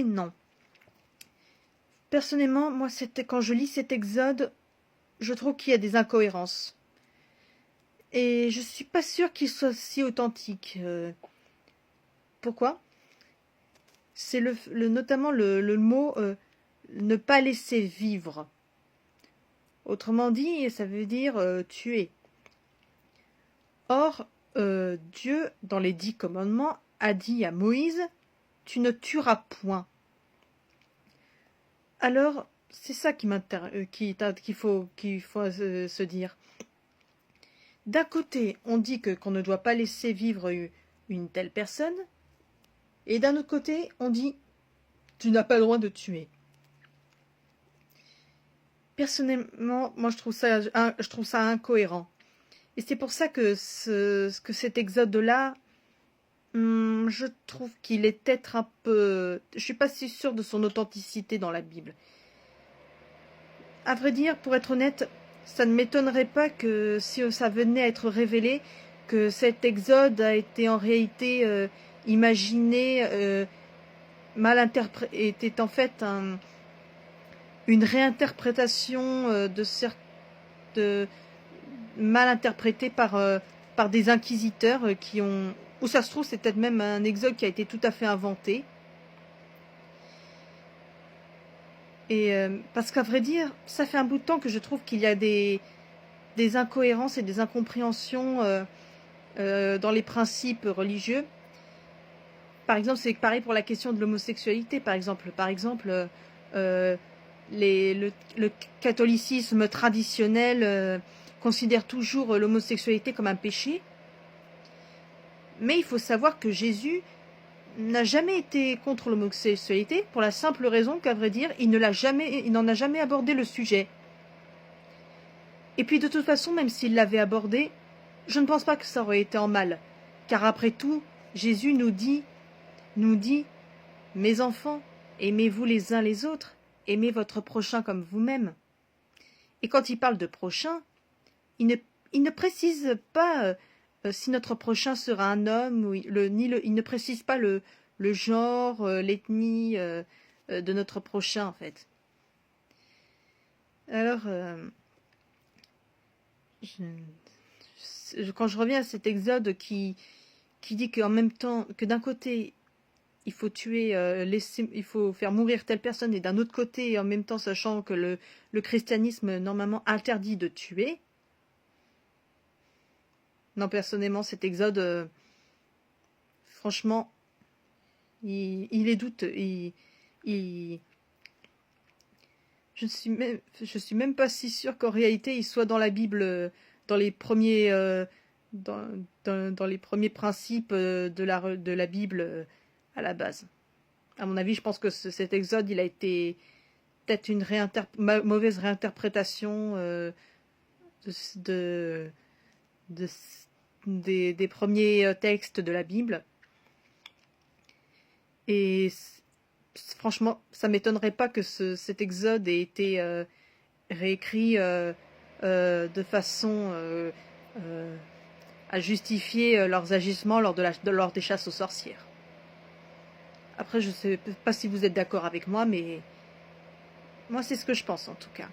mais non. Personnellement, moi, quand je lis cet Exode, je trouve qu'il y a des incohérences. Et je suis pas sûre qu'il soit si authentique. Pourquoi? C'est notamment le mot ne pas laisser vivre. Autrement dit, ça veut dire tuer. Or, Dieu, dans les 10 commandements, a dit à Moïse, tu ne tueras point. Alors, c'est ça qu'il faut se dire. D'un côté, on dit qu'on ne doit pas laisser vivre une telle personne, et d'un autre côté, on dit tu n'as pas le droit de tuer. Personnellement, moi je trouve ça incohérent. Et c'est pour ça que cet exode-là, je trouve qu'il est peut-être un peu... Je suis pas si sûre de son authenticité dans la Bible. À vrai dire, pour être honnête, ça ne m'étonnerait pas que si ça venait à être révélé, que cet exode a été en réalité imaginé, mal interprété, était en fait une réinterprétation mal interprétée par des inquisiteurs qui ont... Ou ça se trouve, c'est peut-être même un exode qui a été tout à fait inventé. Et parce qu'à vrai dire, ça fait un bout de temps que je trouve qu'il y a des incohérences et des incompréhensions dans les principes religieux. Par exemple, c'est pareil pour la question de l'homosexualité. Par exemple, le catholicisme traditionnel considère toujours l'homosexualité comme un péché. Mais il faut savoir que Jésus n'a jamais été contre l'homosexualité pour la simple raison qu'à vrai dire, il n'en a jamais abordé le sujet. Et puis de toute façon, même s'il l'avait abordé, je ne pense pas que ça aurait été en mal. Car après tout, Jésus nous dit, mes enfants, aimez-vous les uns les autres, aimez votre prochain comme vous-même. Et quand il parle de prochain, il ne précise pas si notre prochain sera un homme, il ne précise pas le genre, l'ethnie de notre prochain en fait. Alors, quand je reviens à cet exode qui dit qu'en même temps, que d'un côté, il faut tuer, il faut faire mourir telle personne, et d'un autre côté, en même temps, sachant que le christianisme normalement interdit de tuer. Non, personnellement, cet exode, franchement, il est douteux. Je suis même pas si sûre qu'en réalité, il soit dans la Bible, dans les premiers, dans les premiers principes de la Bible à la base. À mon avis, je pense que cet exode, il a été peut-être une mauvaise réinterprétation des premiers textes de la Bible. Et franchement, ça m'étonnerait pas que cet exode ait été réécrit de façon à justifier leurs agissements lors des chasses aux sorcières. Après, je ne sais pas si vous êtes d'accord avec moi, mais moi, c'est ce que je pense en tout cas.